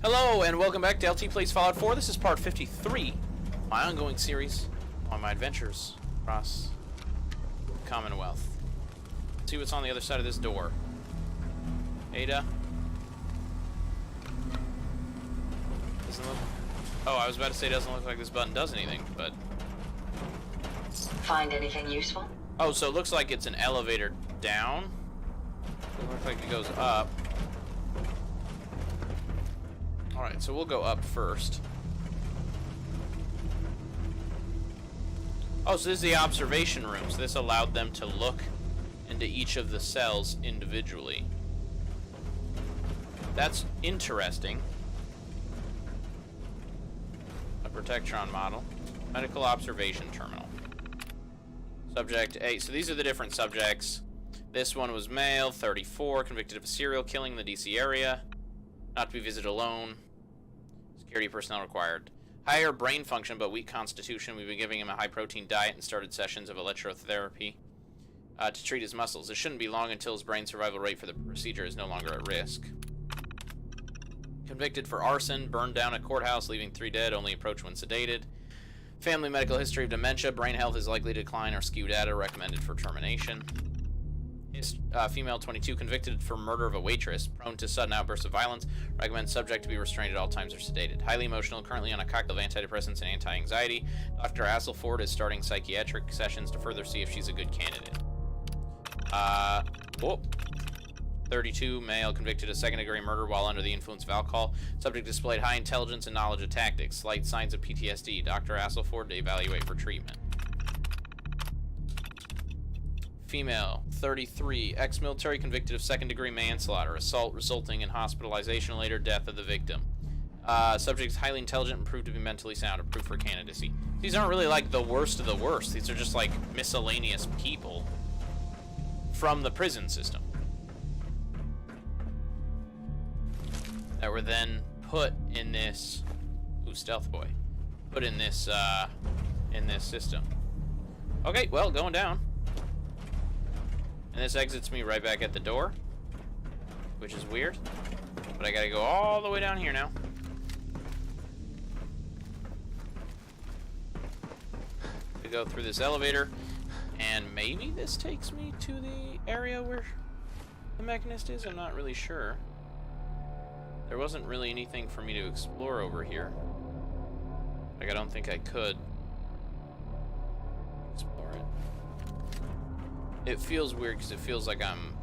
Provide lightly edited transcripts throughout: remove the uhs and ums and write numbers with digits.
Hello, and welcome back to LT Plays Fallout 4. This is part 53, my ongoing series on my adventures across the Commonwealth. Let's see what's on the other side of this door. Ada? Doesn't look... Oh, I was about to say it doesn't look like this button does anything, but... Find anything useful? Oh, so it looks like it's an elevator down. It looks like it goes up. Alright, so we'll go up first. Oh, so this is the observation room. So this allowed them to look into each of the cells individually. That's interesting. A Protectron model. Medical observation terminal. Subject A. So these are the different subjects. This one was male, 34, convicted of a serial killing in the DC area. Not to be visited alone. Security personnel required. Higher brain function but weak constitution. We've been giving him a high-protein diet and started sessions of electrotherapy to treat his muscles. It shouldn't be long until his brain survival rate for the procedure is no longer at risk. Convicted for arson. Burned down a courthouse, leaving 3 dead. Only approach when sedated. Family medical history of dementia. Brain health is likely to decline or skew data. Recommended for termination. Female 22, convicted for murder of a waitress, prone to sudden outbursts of violence, recommends subject to be restrained at all times or sedated. Highly emotional, currently on a cocktail of antidepressants and anti-anxiety. Dr. Asselford is starting psychiatric sessions to further see if she's a good candidate. 32, male, convicted of second-degree murder while under the influence of alcohol. Subject displayed high intelligence and knowledge of tactics. Slight signs of PTSD. Dr. Asselford to evaluate for treatment. Female, 33, ex-military, convicted of second-degree manslaughter, assault resulting in hospitalization, later death of the victim. Subject is highly intelligent and proved to be mentally sound, approved for candidacy. These aren't really like the worst of the worst. These are just like miscellaneous people from the prison system that were then put in this... Ooh, stealth boy. Put in this system. Okay, well, going down. And this exits me right back at the door, which is weird. But I gotta go all the way down here now. To go through this elevator, and maybe this takes me to the area where the Mechanist is? I'm not really sure. There wasn't really anything for me to explore over here. Like, I don't think I could explore it. It feels weird because it feels like I'm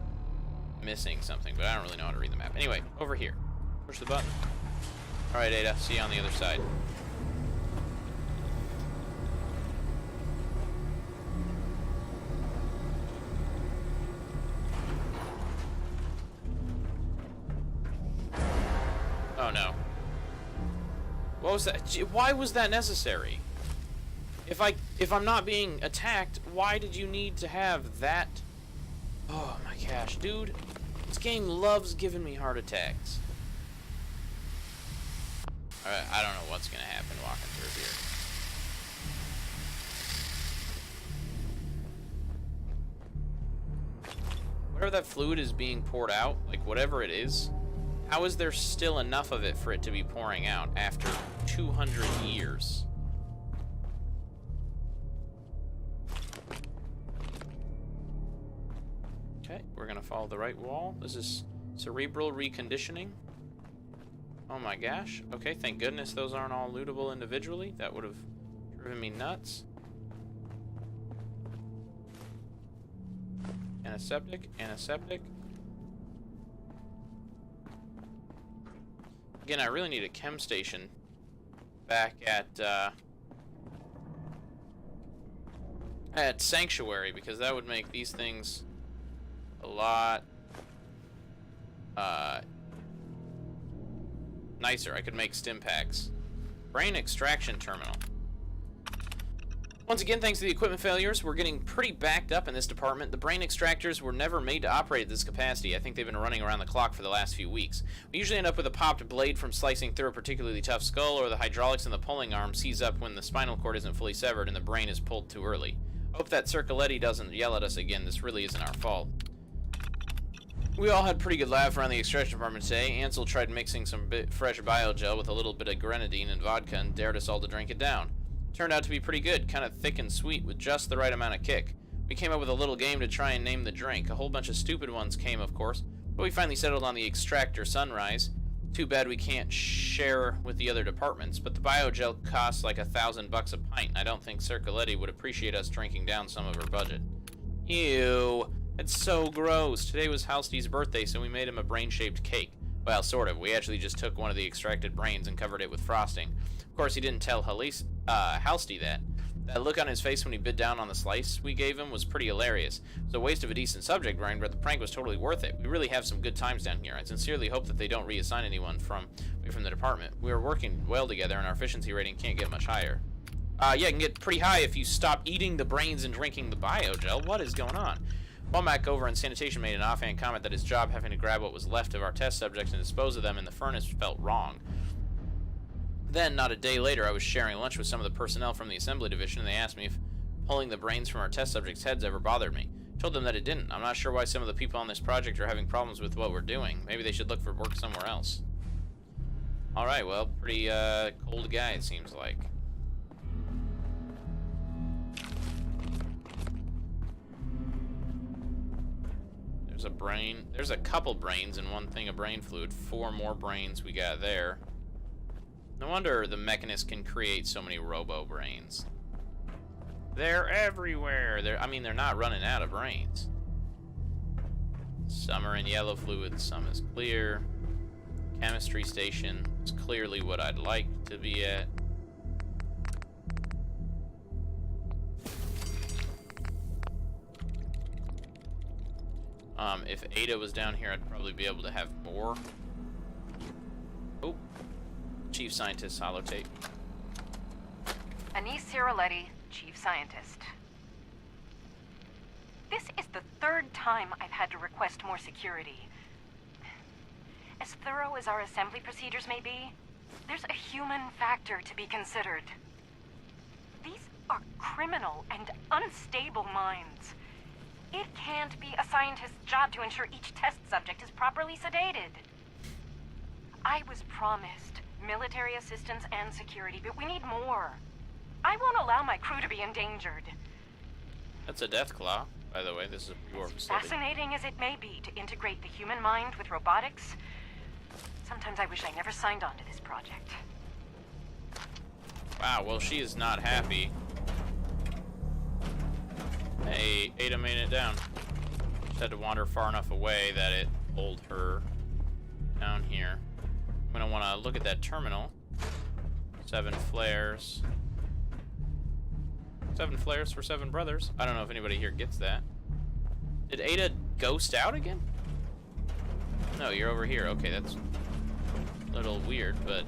missing something, but I don't really know how to read the map. Anyway, over here. Push the button. Alright, Ada, see you on the other side. Oh no. What was that? Why was that necessary? If I'm not being attacked, why did you need to have that? Oh my gosh, dude. This game loves giving me heart attacks. Alright, I don't know what's gonna happen walking through here. Whatever that fluid is being poured out, like whatever it is, how is there still enough of it for it to be pouring out after 200 years? Okay, we're gonna follow the right wall. This is cerebral reconditioning. Oh my gosh. Okay, thank goodness those aren't all lootable individually. That would have driven me nuts. Antiseptic, antiseptic. Again, I really need a chem station back at Sanctuary, because that would make these things a lot nicer. I could make stim packs. Brain extraction terminal. Once again, thanks to the equipment failures, we're getting pretty backed up in this department. The brain extractors were never made to operate at this capacity. I think they've been running around the clock for the last few weeks. We usually end up with a popped blade from slicing through a particularly tough skull, or the hydraulics in the pulling arm seize up when the spinal cord isn't fully severed and the brain is pulled too early. Hope that Circoletti doesn't yell at us again. This really isn't our fault. We all had a pretty good laugh around the extraction department today. Ansel tried mixing some fresh biogel with a little bit of grenadine and vodka and dared us all to drink it down. It turned out to be pretty good, kind of thick and sweet with just the right amount of kick. We came up with a little game to try and name the drink. A whole bunch of stupid ones came, of course, but we finally settled on the Extractor Sunrise. Too bad we can't share with the other departments, but the biogel costs like $1,000 a pint, and I don't think Circoletti would appreciate us drinking down some of her budget. Ew, it's so gross. Today was Halsty's birthday, so we made him a brain-shaped cake. Well, sort of. We actually just took one of the extracted brains and covered it with frosting. Of course, he didn't tell Halsty that. That look on his face when he bit down on the slice we gave him was pretty hilarious. It was a waste of a decent subject brain, but the prank was totally worth it. We really have some good times down here. I sincerely hope that they don't reassign anyone from the department. We are working well together, and our efficiency rating can't get much higher. Yeah, it can get pretty high if you stop eating the brains and drinking the biogel. What is going on? Womack over in sanitation made an offhand comment that his job having to grab what was left of our test subjects and dispose of them in the furnace felt wrong. Then, not a day later, I was sharing lunch with some of the personnel from the assembly division, and they asked me if pulling the brains from our test subjects' heads ever bothered me. I told them that it didn't. I'm not sure why some of the people on this project are having problems with what we're doing. Maybe they should look for work somewhere else. Alright, well, pretty cold guy, it seems like. There's a brain. There's a couple brains and one thing of brain fluid. 4 more brains we got there. No wonder the Mechanist can create so many robo-brains. They're everywhere. They're not running out of brains. Some are in yellow fluid, some is clear. Chemistry station is clearly what I'd like to be at. If Ada was down here, I'd probably be able to have more. Oh. Chief Scientist holotape. Anise Ciroletti, Chief Scientist. This is the 3rd time I've had to request more security. As thorough as our assembly procedures may be, there's a human factor to be considered. These are criminal and unstable minds. It can't be a scientist's job to ensure each test subject is properly sedated. I was promised military assistance and security, but we need more. I won't allow my crew to be endangered. That's a death claw, by the way. This is a pure facility. Fascinating as it may be to integrate the human mind with robotics, sometimes I wish I never signed on to this project. Wow, well, she is not happy. Hey, Ada made it down. Just had to wander far enough away that it pulled her down here. I'm gonna want to look at that terminal. 7 flares. 7 flares for 7 brothers. I don't know if anybody here gets that. Did Ada ghost out again? No, you're over here. Okay, that's a little weird, but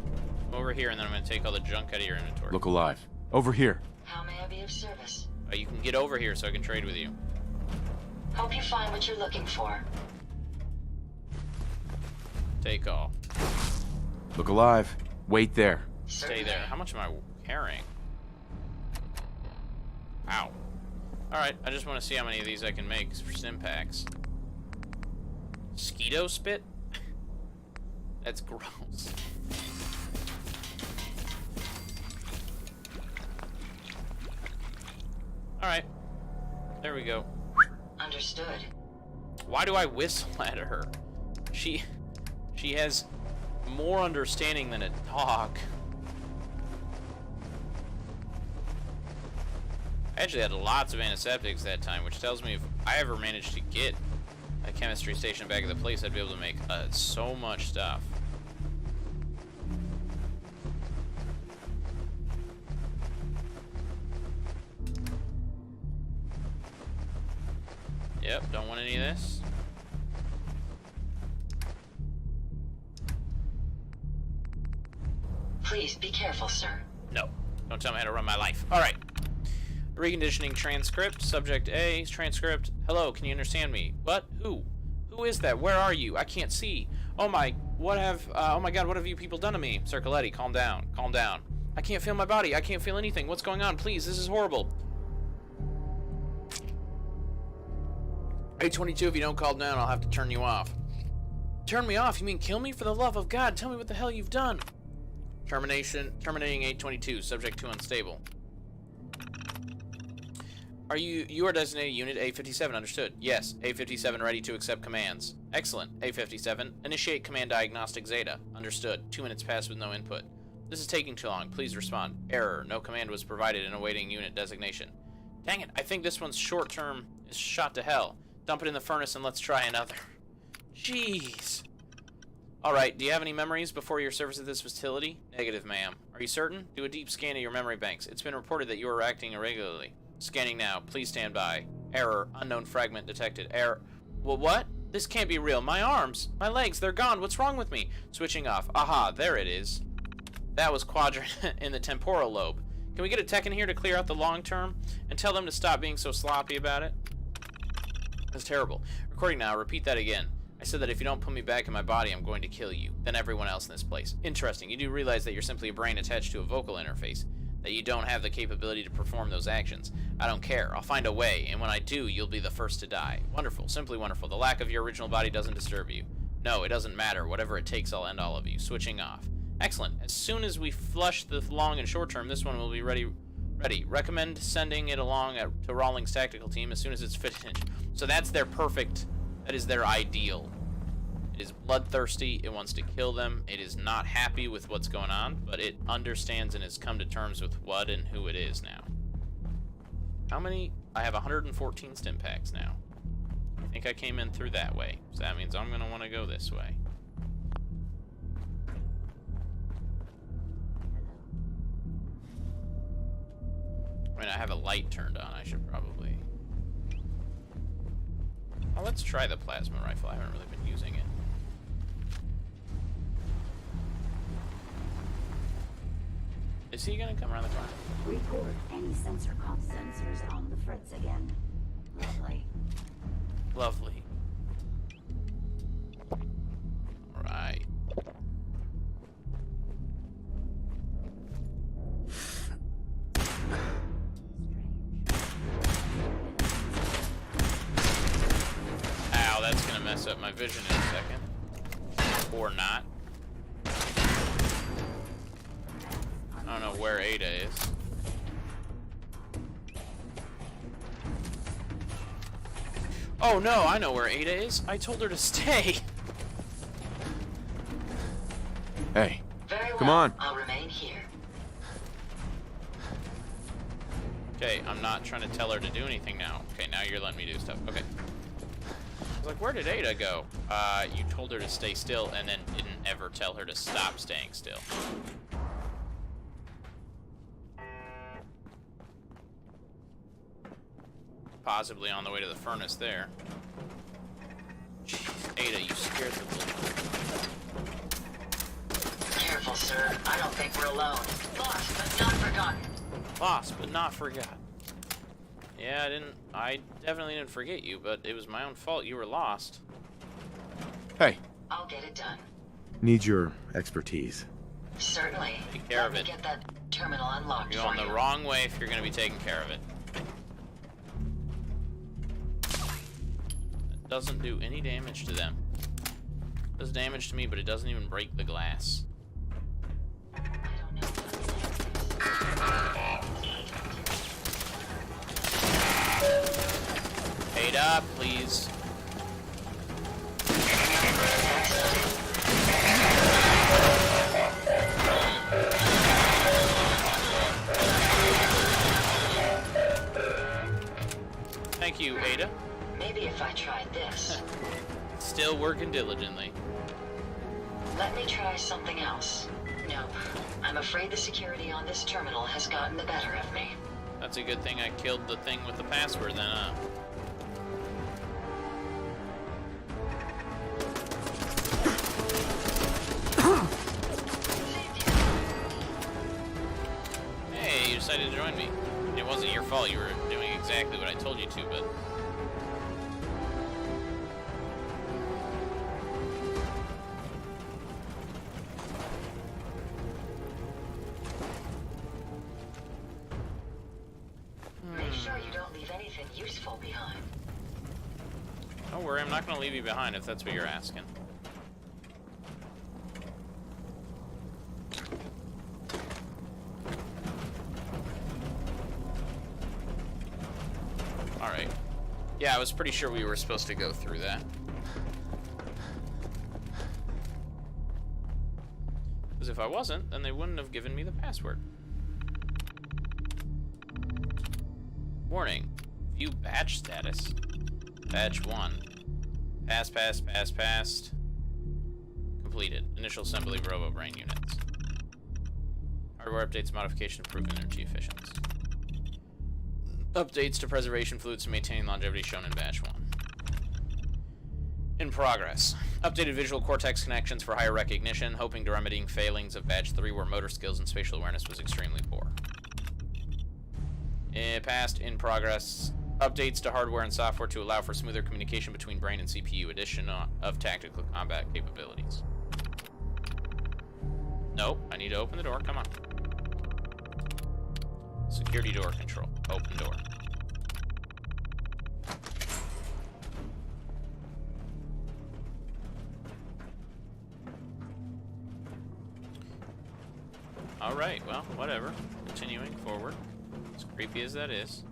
I'm over here, and then I'm gonna take all the junk out of your inventory. Look alive. Over here. How may I be of service? You can get over here so I can trade with you. Hope you find what you're looking for. Take all. Look alive. Wait there. Stay there. How much am I carrying? Wow. Alright, I just want to see how many of these I can make for stim packs. Mosquito spit? That's gross. Alright. There we go. Understood. Why do I whistle at her? She has more understanding than a dog. I actually had lots of antiseptics that time, which tells me if I ever managed to get a chemistry station back at the place, I'd be able to make so much stuff. Yep, don't want any of this. Please be careful, sir. No, don't tell me how to run my life. Alright. Reconditioning transcript. Subject A. Transcript. Hello, can you understand me? What? Who? Who is that? Where are you? I can't see. Oh my, oh my god, what have you people done to me? Circoletti, calm down. Calm down. I can't feel my body. I can't feel anything. What's going on? Please, this is horrible. 822, if you don't calm down, I'll have to turn you off. Turn me off? You mean kill me? For the love of God, tell me what the hell you've done. Terminating 822. Subject 2 unstable. You are designated unit A57, understood. Yes, A57 ready to accept commands. Excellent. A57, initiate command diagnostic Zeta. Understood. 2 minutes passed with no input. This is taking too long. Please respond. Error. No command was provided in awaiting unit designation. Dang it, I think this one's short term is shot to hell. Dump it in the furnace and let's try another. Jeez. Alright, do you have any memories before your service at this facility? Negative, ma'am. Are you certain? Do a deep scan of your memory banks. It's been reported that you are acting irregularly. Scanning now. Please stand by. Error. Unknown fragment detected. Error. Well, what? This can't be real. My arms. My legs. They're gone. What's wrong with me? Switching off. Aha. There it is. That was quadrant in the temporal lobe. Can we get a tech in here to clear out the long term? And tell them to stop being so sloppy about it? That's terrible. Recording now. Repeat that again. I said that if you don't put me back in my body, I'm going to kill you. Then everyone else in this place. Interesting. You do realize that you're simply a brain attached to a vocal interface. That you don't have the capability to perform those actions. I don't care. I'll find a way, and when I do, you'll be the first to die. Wonderful. Simply wonderful. The lack of your original body doesn't disturb you. No, it doesn't matter. Whatever it takes, I'll end all of you. Switching off. Excellent. As soon as we flush the long and short term, this one will be ready. Recommend sending it along to Rawlings' tactical team as soon as it's finished. So that's their perfect, that is their ideal. It is bloodthirsty, it wants to kill them, it is not happy with what's going on, but it understands and has come to terms with what and who it is now. How many? I have 114 stim packs now. I think I came in through that way, so that means I'm going to want to go this way. I mean, I have a light turned on, I should probably... Oh, let's try the plasma rifle, I haven't really been using it. Is he gonna come around the corner? Report any sensors on the fritz again. Lovely. Lovely. Alright. Ow, that's gonna mess up my vision in a second. Or not. I don't know where Ada is. Oh no, I know where Ada is. I told her to stay. Hey, Very well. come on. I'll remain here. Okay, I'm not trying to tell her to do anything now. Okay, now you're letting me do stuff. Okay. I was like, where did Ada go? You told her to stay still and then didn't ever tell her to stop staying still. Possibly on the way to the furnace there. Jeez, Ada, you scared the little... Careful, sir. I don't think we're alone. Lost, but not forgotten. Lost, but not forgot. Yeah, I definitely didn't forget you, but it was my own fault you were lost. Hey, I'll get it done. need your expertise. Certainly. Take care of Let me it. get that terminal unlocked You're for going you. the wrong way if you're going to be taking care of it. It doesn't do any damage to them. It does damage to me, but it doesn't even break the glass. I don't know. Ada, please. Thank you, Ada. Maybe if I tried this. Still working diligently. Let me try something else. No, I'm afraid the security on this terminal has gotten the better of me. That's a good thing I killed the thing with the password then, huh? Hey, you decided to join me. It wasn't your fault, you were doing exactly what I told you to, but... Make sure you don't leave anything useful behind. Don't worry, I'm not going to leave you behind if that's what you're asking. Yeah, I was pretty sure we were supposed to go through that. Because if I wasn't, then they wouldn't have given me the password. Warning. View batch status. Batch 1. Passed. Completed. Initial assembly of RoboBrain units. Hardware updates, modification, improvement energy efficiency. Updates to preservation fluids to maintain longevity shown in batch 1. In progress. Updated visual cortex connections for higher recognition, hoping to remedying failings of batch 3 where motor skills and spatial awareness was extremely poor. Past. In progress. Updates to hardware and software to allow for smoother communication between brain and CPU, addition of tactical combat capabilities. Nope, I need to open the door, come on. Security door control, open door. Alright, well, whatever. Continuing forward. As creepy as that is.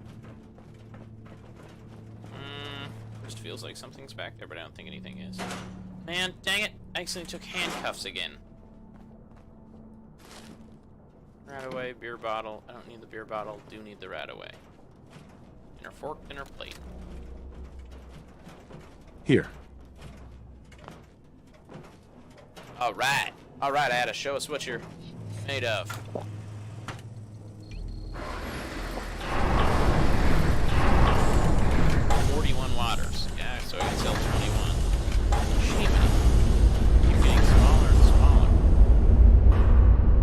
Just feels like something's back there, but I don't think anything is. Man, dang it! I accidentally took handcuffs again. Rat-away, beer bottle. I don't need the beer bottle. Do need the rat-away. Dinner fork, dinner plate. Here. Alright. Alright, Ada, show us what you're made of. Waters. Yeah, so I can sell 21. Shimmy. Keep getting smaller and smaller.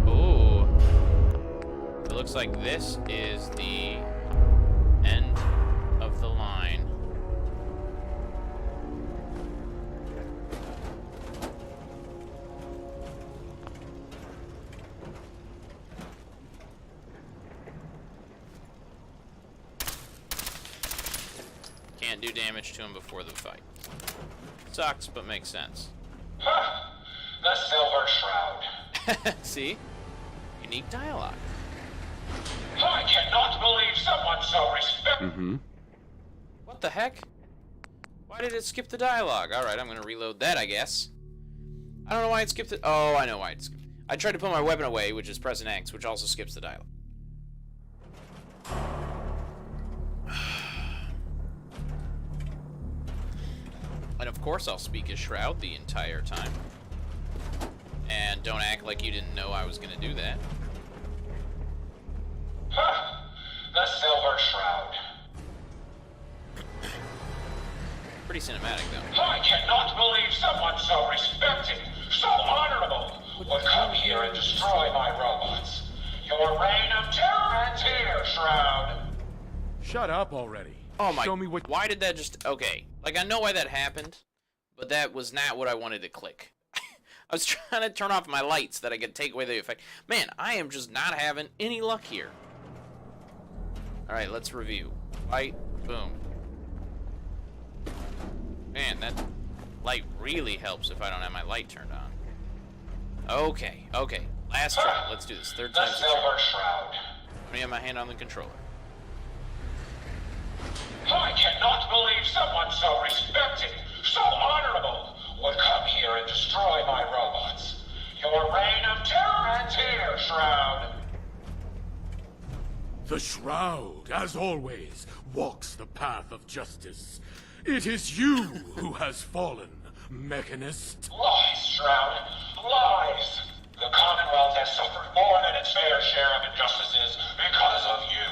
Ooh. It looks like this is the end of the line. Can't do damage to him before the fight. Sucks, but makes sense. The Silver Shroud. See? Unique dialogue. I cannot believe someone so Mm-hmm. What the heck? Why did it skip the dialogue? Alright, I'm gonna reload that, I guess. I don't know why it skipped it. Oh, I know why it skipped. I tried to put my weapon away, which is pressing X, which also skips the dialogue. And of course I'll speak as Shroud the entire time. And don't act like you didn't know I was gonna do that. The Silver Shroud. Pretty cinematic, though. I cannot believe someone so respected, so honorable, would come here and destroy my robots. Your reign of terror ends here, Shroud. Shut up already. Oh my... Show me what... Why did that just... Okay. Like, I know why that happened, but that was not what I wanted to click. I was trying to turn off my lights that I could take away the effect. Man, I am just not having any luck here. Alright, let's review. Light, boom. Man, that light really helps if I don't have my light turned on. Okay, okay. Last try. Let's do this. Third The time's the Silver charm. Shroud. Let me have my hand on the controller. I cannot believe someone so respected, so honorable, would come here and destroy my robots. Your reign of terror ends here, Shroud. The Shroud, as always, walks the path of justice. It is you who has fallen, Mechanist. Lies, Shroud. Lies. The Commonwealth has suffered more than its fair share of injustices because of you.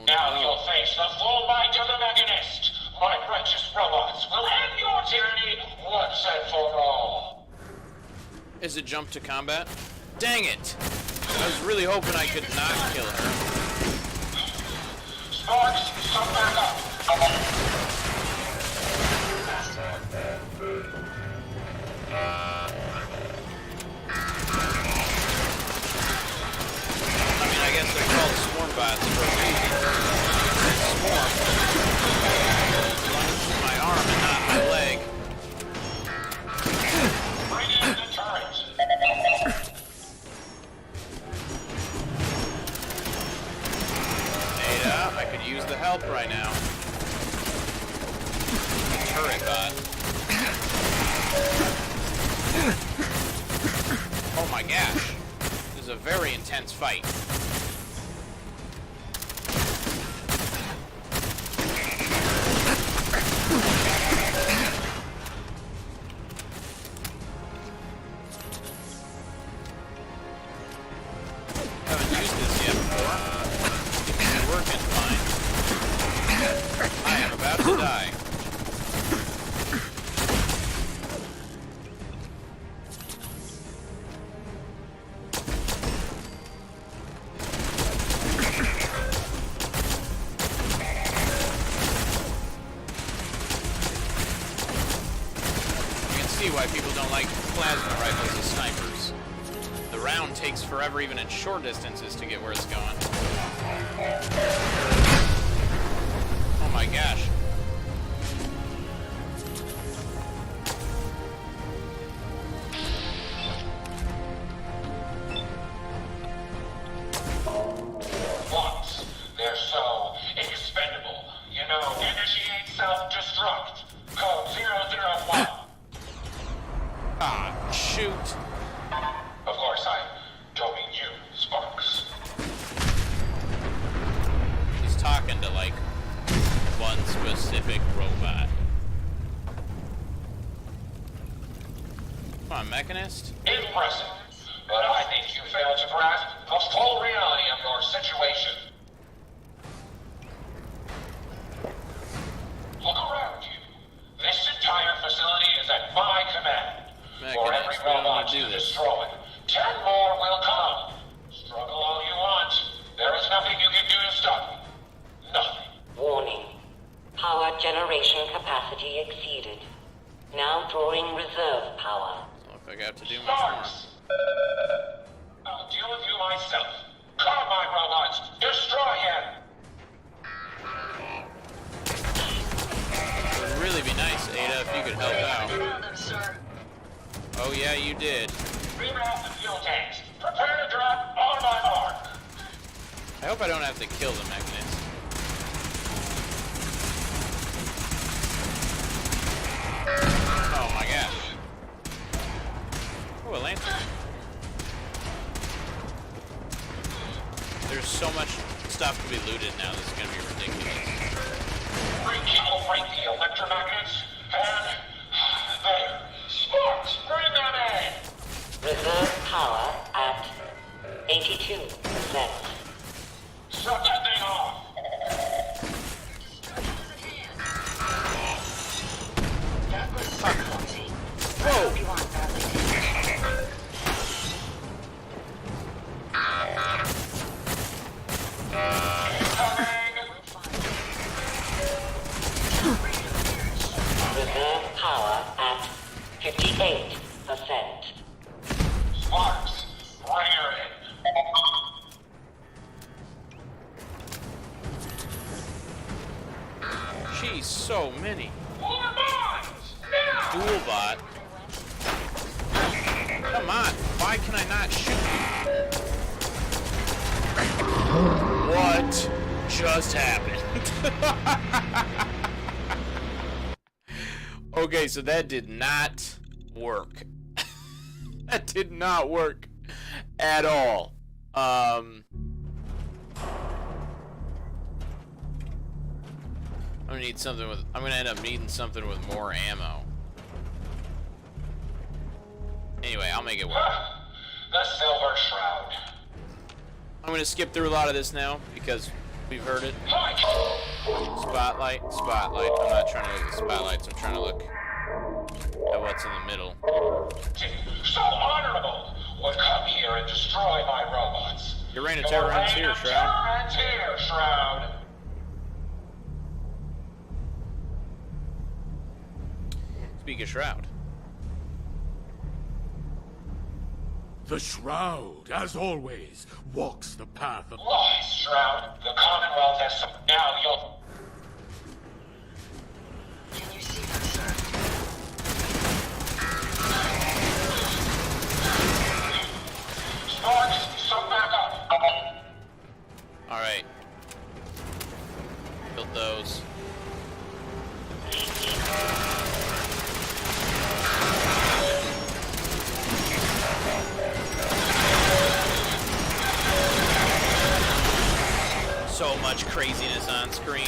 Now you'll face the full might of the Mechanist. My righteous robots will end your tyranny once and for all. Is it jump to combat? Dang it! I was really hoping I could not kill her. Sparks, come back up. I mean, I guess they're called swarm bots for a reason. Swarm. My arm and not my leg. Bring in the turret. Ada, I could use the help right now. turret bot. Oh my gosh. This is a very intense fight. Haven't used this yet before. It's working fine. I am about to die. Why people don't like plasma rifles as snipers. The round takes forever even at short distances to get where it's going. Oh my gosh. Once, they're so expendable. You know, initiate self-destruct. Code 001. Ah, shoot. Of course, I don't mean you, Sparks. He's talking to, like, one specific robot. Come on, Mechanist. Impressive. But I think you failed to grasp the full reality of your situation. Look around you. This entire facility is at my command. For every Mechanist, we don't robot want to you do this. destroy, 10 more will come. Struggle all you want. There is nothing you can do to stop me. Nothing. Warning. Power generation capacity exceeded. Now drawing reserve power. Look like I have to do much more. Sparks! I'll deal with you myself. Come, my robots! Destroy him! It would really be nice, Ada, if you could help out. Found them, sir. Oh yeah, you did. Reroute the fuel tanks. Prepare to drop on my mark. I hope I don't have to kill the Mechanist. Oh my gosh. Oh, a lantern. There's so much stuff to be looted now, this is gonna be ridiculous. Recalibrate the electromagnets, and there. Sparks, bring them in! Reserve power at 82%. Shut that thing off! That was so clumsy. Whoa! You want badly to. Reserve power at 58%. Sparks, bring her in. Jeez, so many. More mines! Now! Dual bot. Come on, why can I not shoot you? What just happened? Okay, so that did not work. That did not work at all. I'm gonna need something with. I'm gonna end up needing something with more ammo. Anyway, I'll make it work. The Silver Shroud. I'm gonna skip through a lot of this now because we've heard it. Spotlight, spotlight. I'm not trying to look at the spotlights. I'm trying to look at what's in the middle. So honorable would come here and destroy my robots. Your reign of terror ends here, Shroud. Terror ends here, Shroud. Speak of Shroud. The Shroud, as always, walks the path of... Lies, Shroud. The Commonwealth has some... Now you'll... Can you see them, sir? Sparks, some backup. Alright. Built those. much craziness on screen.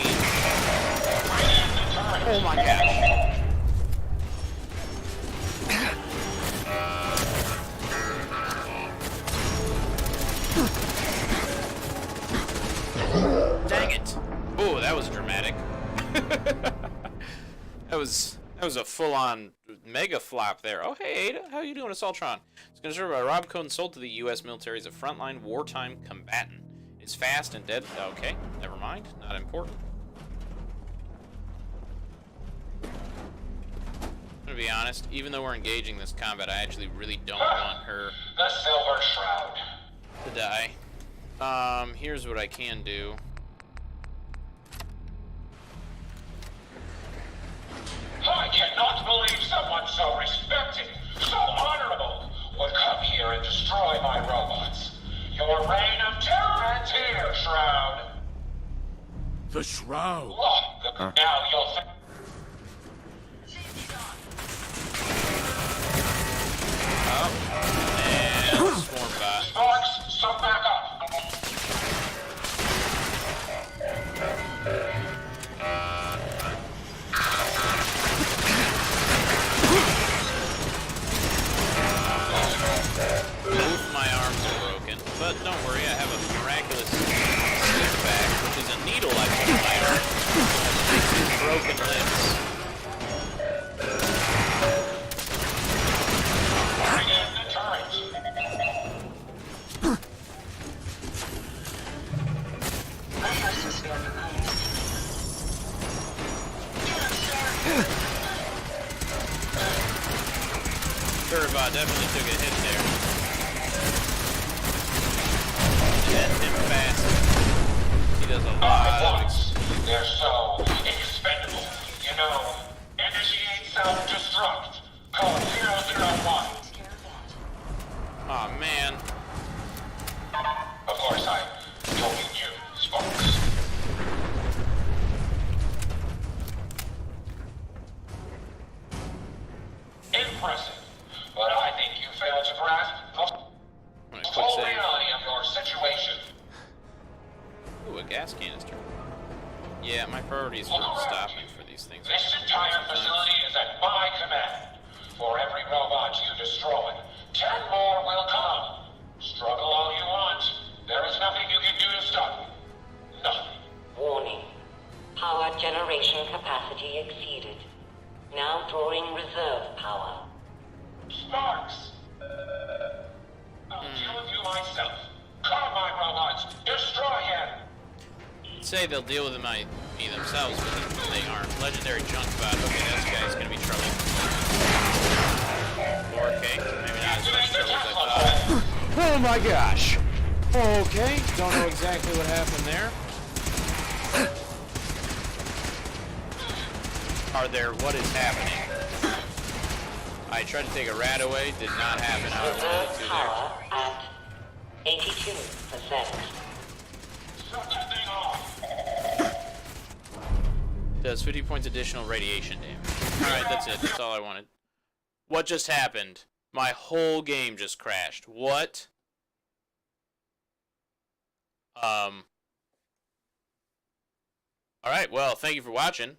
Oh my gosh. Dang it. Oh, that was dramatic. That was a full-on mega flop there. Oh, hey, Ada. How you doing, Assaultron? It's considered by Rob Cohn, sold to the U.S. military as a frontline wartime combatant. It's fast and dead. Okay, never mind. Not important. I'm gonna be honest. Even though we're engaging this combat, I actually really don't want her The Silver Shroud. to die. Here's what I can do. I cannot believe someone so respected, so honorable, would come here and destroy my robots. Your reign of terror ends here, Shroud. The Shroud. Look, now you'll think. Oh, and swarm bot. Sparks, some backup. Both my arms are broken, but don't worry, I have a miraculous stick back, which is a needle I put in my arm that fixes broken limbs. Bring in the turret. I have some spare components. Turbot definitely took a hit there. Get him fast. He does a lot of Once. They're so expendable. You know, initiate self-destruct. Code 001. Aw, man. Of course, I told you, Sparks. Impressive. But I think you failed to grasp I'm the gonna quick full save. reality of your situation. Ooh, a gas canister. Yeah, my priorities were stopping for these things. This entire facility is at my command. For every robot you destroy, 10 more will come. Struggle all you want. There is nothing you can do to stop me. Nothing. Warning. Power generation capacity exceeded. Now drawing reserve power. Sparks! I'll deal with you myself. Come, my robots. Destroy him. Say they'll deal with me themselves, but they aren't. Legendary junk bot. Okay, this guy's gonna be trouble. Okay, maybe not as much trouble as I thought. Oh my gosh! Okay, don't know exactly what happened there. What is happening? I tried to take a rat away, did not happen how I wanted Reserve to power at 82%. Shut that thing off. there. Does 50 points additional radiation damage. Alright, that's it. That's all I wanted. What just happened? My whole game just crashed. What? Alright, well, thank you for watching.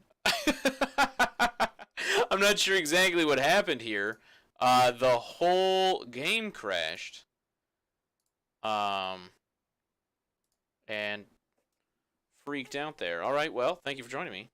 I'm not sure exactly what happened here. The whole game crashed. And freaked out there. Alright, well, thank you for joining me.